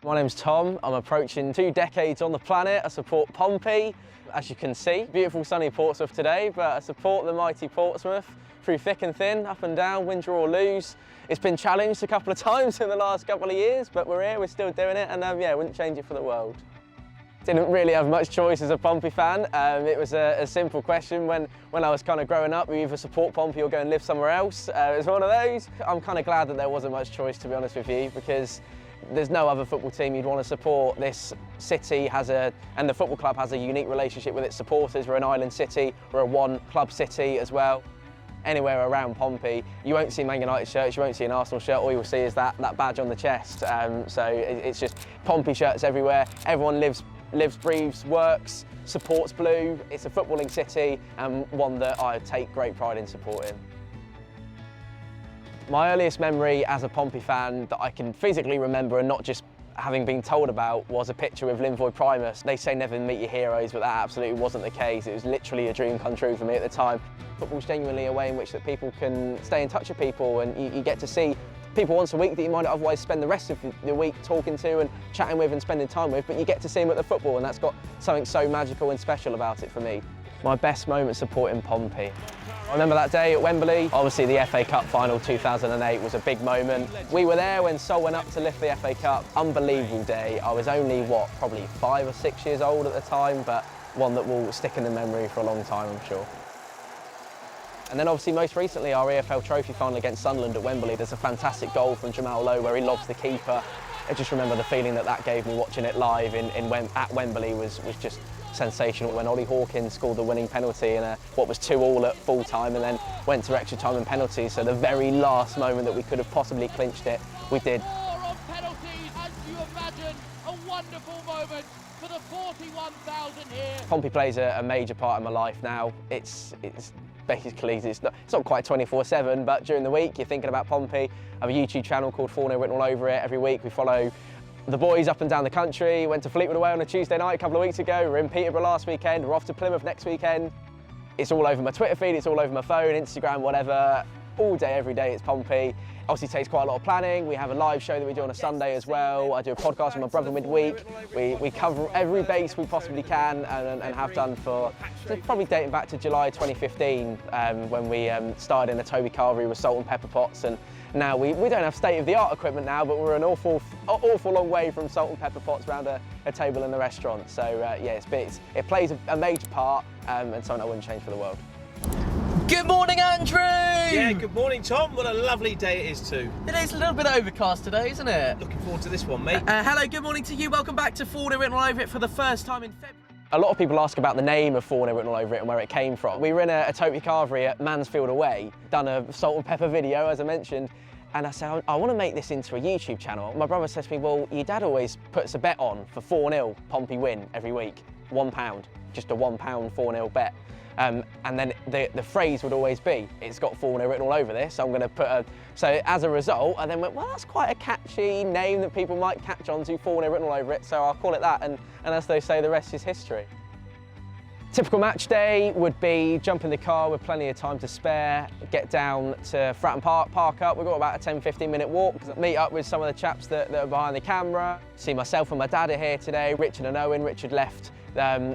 My name's Tom. I'm approaching 2 decades on the planet. I support Pompey, as you can see. Beautiful sunny Portsmouth today, but I support the mighty Portsmouth through thick and thin, up and down, win, draw or lose. It's been challenged a couple of times in the last couple of years, but we're here, we're still doing it, and yeah, wouldn't change it for the world. Didn't really have much choice as a Pompey fan. It was a simple question when I was kind of growing up. We either support Pompey or go and live somewhere else. It was one of those. I'm kind of glad that there wasn't much choice, to be honest with you, because there's no other football team you'd want to support. This city and the football club has a unique relationship with its supporters. We're an island city, we're a one club city as well. Anywhere around Pompey, you won't see Man United shirts, you won't see an Arsenal shirt, all you'll see is that badge on the chest. So it's just Pompey shirts everywhere. Everyone lives, breathes, works, supports blue. It's a footballing city and one that I take great pride in supporting. My earliest memory as a Pompey fan that I can physically remember and not just having been told about was a picture with Linvoy Primus. They say never meet your heroes, but that absolutely wasn't the case. It was literally a dream come true for me at the time. Football's genuinely a way in which that people can stay in touch with people, and you get to see people once a week that you might otherwise spend the rest of the week talking to and chatting with and spending time with, but you get to see them at the football, and that's got something so magical and special about it for me. My best moment supporting Pompey. I remember that day at Wembley. Obviously the FA Cup final 2008 was a big moment. We were there when Sol went up to lift the FA Cup. Unbelievable day. I was only, probably 5 or 6 years old at the time, but one that will stick in the memory for a long time, I'm sure. And then obviously most recently our EFL Trophy final against Sunderland at Wembley. There's a fantastic goal from Jamal Lowe where he lobs the keeper. I just remember the feeling that gave me watching it live at Wembley was just sensational. When Ollie Hawkins scored the winning penalty in what was 2-2 at full time and then went to extra time and penalties, so the very last moment that we could have possibly clinched it, we did. On penalties, as you imagine, a wonderful moment for the 41,000 here. Pompey plays a major part in my life now. It's basically, it's not quite 24/7, but during the week you're thinking about Pompey. I have a YouTube channel called 4-0 written all over it. Every week we follow the boys up and down the country. Went to Fleetwood away on a Tuesday night a couple of weeks ago. We're in Peterborough last weekend. We're off to Plymouth next weekend. It's all over my Twitter feed, it's all over my phone, Instagram, whatever. All day, every day it's Pompey. Obviously takes quite a lot of planning. We have a live show that we do on a Sunday as well. I do a podcast with my brother midweek. We cover every base we possibly can and have done for probably dating back to July 2015 when we started in a Toby carvery with salt and pepper pots. And now we don't have state-of-the-art equipment now, but we're an awful long way from salt and pepper pots around a table in the restaurant. So yeah, it plays a major part and something I wouldn't change for the world. Good morning, Andrew! Yeah, good morning, Tom. What a lovely day it is too. It is a little bit overcast today, isn't it? Looking forward to this one, mate. Hello, good morning to you. Welcome back to 4-0 written all over it for the first time in February. A lot of people ask about the name of 4-0 written all over it and where it came from. We were in a Toby carvery at Mansfield away, done a salt and pepper video, as I mentioned, and I said, I want to make this into a YouTube channel. My brother says to me, well, your dad always puts a bet on for 4-0 Pompey win every week, £1, just a £1 4-0 bet. And then the phrase would always be, it's got 4-0 written all over this, so I'm going to put so as a result, I then went, well, that's quite a catchy name that people might catch on to, 4-0 written all over it, so I'll call it that, and as they say, the rest is history. Typical match day would be jump in the car with plenty of time to spare, get down to Fratton Park, park up. We've got about a 10-15 minute walk, meet up with some of the chaps that are behind the camera. See myself and my dad are here today, Richard and Owen. Richard left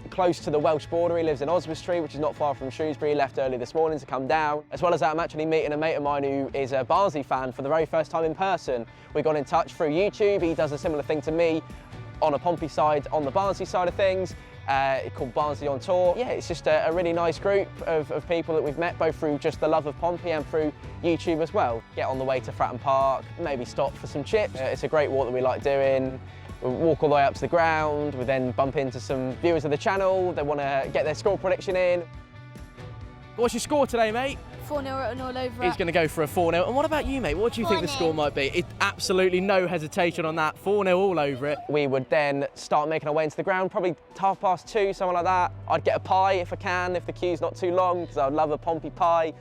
close to the Welsh border. He lives in Oswestry, which is not far from Shrewsbury. He left early this morning to come down. As well as that, I'm actually meeting a mate of mine who is a Barnsley fan for the very first time in person. We got in touch through YouTube. He does a similar thing to me on a Pompey side, on the Barnsley side of things. Called Barnsley on Tour. Yeah, it's just a really nice group of people that we've met, both through just the love of Pompey and through YouTube as well. Get on the way to Fratton Park, maybe stop for some chips. It's a great walk that we like doing. We walk all the way up to the ground, we then bump into some viewers of the channel. They want to get their score prediction in. What's your score today, mate? 4-0 written all over He's it. going to go for a 4-0. And what about you, mate? What do you think the score might be? Absolutely no hesitation on that. 4-0 all over it. We would then start making our way into the ground, probably 2:30, something like that. I'd get a pie if I can, if the queue's not too long, because I would love a Pompey pie.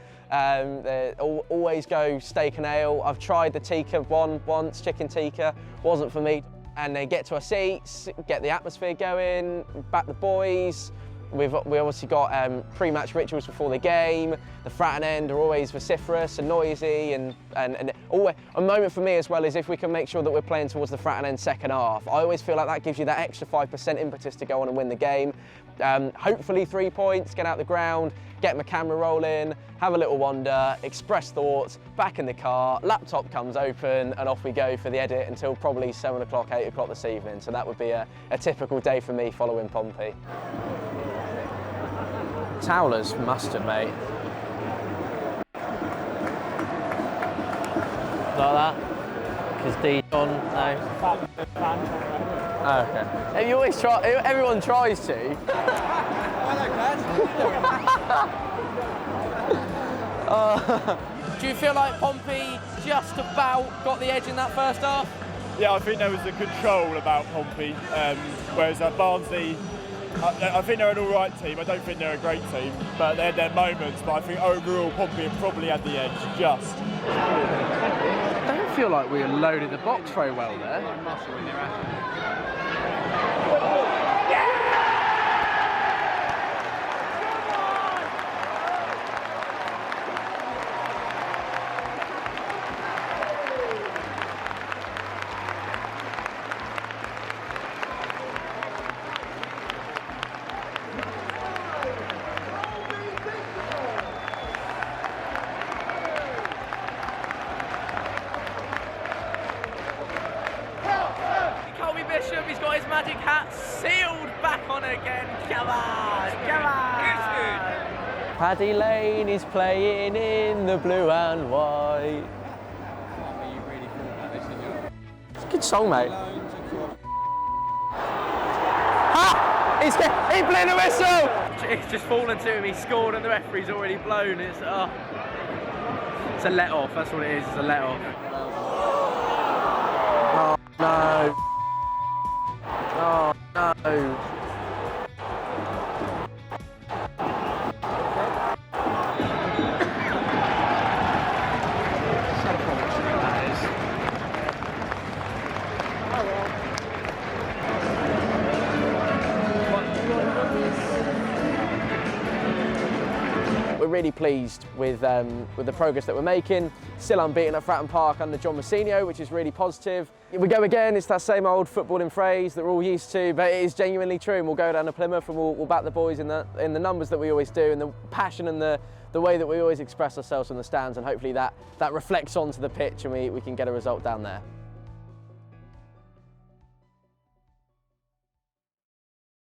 Always go steak and ale. I've tried the tikka one once, chicken tikka, wasn't for me. And then get to our seats, get the atmosphere going, back the boys, we obviously got pre-match rituals before the game. The Fratton end are always vociferous and noisy, and always, a moment for me as well is if we can make sure that we're playing towards the Fratton end second half. I always feel like that gives you that extra 5% impetus to go on and win the game. Hopefully 3 points, get out the ground, get my camera rolling, have a little wander, express thoughts, back in the car, laptop comes open, and off we go for the edit until probably 7 o'clock, 8 o'clock this evening. So that would be a typical day for me following Pompey. Towler's mustard, mate. Like that? Because D's on, no. Oh, okay. You always try, everyone tries to. Do you feel like Pompey just about got the edge in that first half? Yeah, I think there was a control about Pompey, whereas at Barnsley, I think they're an all-right team. I don't think they're a great team, but they had their moments. But I think overall, Pompey probably had the edge, just. I don't feel like we loaded the box very well there. Bishop, he's got his magic hat sealed back on again. Come on, come on. Paddy Lane is playing in the blue and white. It's a good song, mate. Ha! He blew the whistle! It's just fallen to him, he scored and the referee's already blown. It's a let-off, that's what it is, it's a let-off. Oh, no. Oh, no. We're really pleased with the progress that we're making. Still unbeaten at Fratton Park under John Massinio, which is really positive. We go again, it's that same old footballing phrase that we're all used to, but it is genuinely true, and we'll go down to Plymouth and we'll back the boys in the numbers that we always do, and the passion and the way that we always express ourselves from the stands, and hopefully that reflects onto the pitch and we can get a result down there.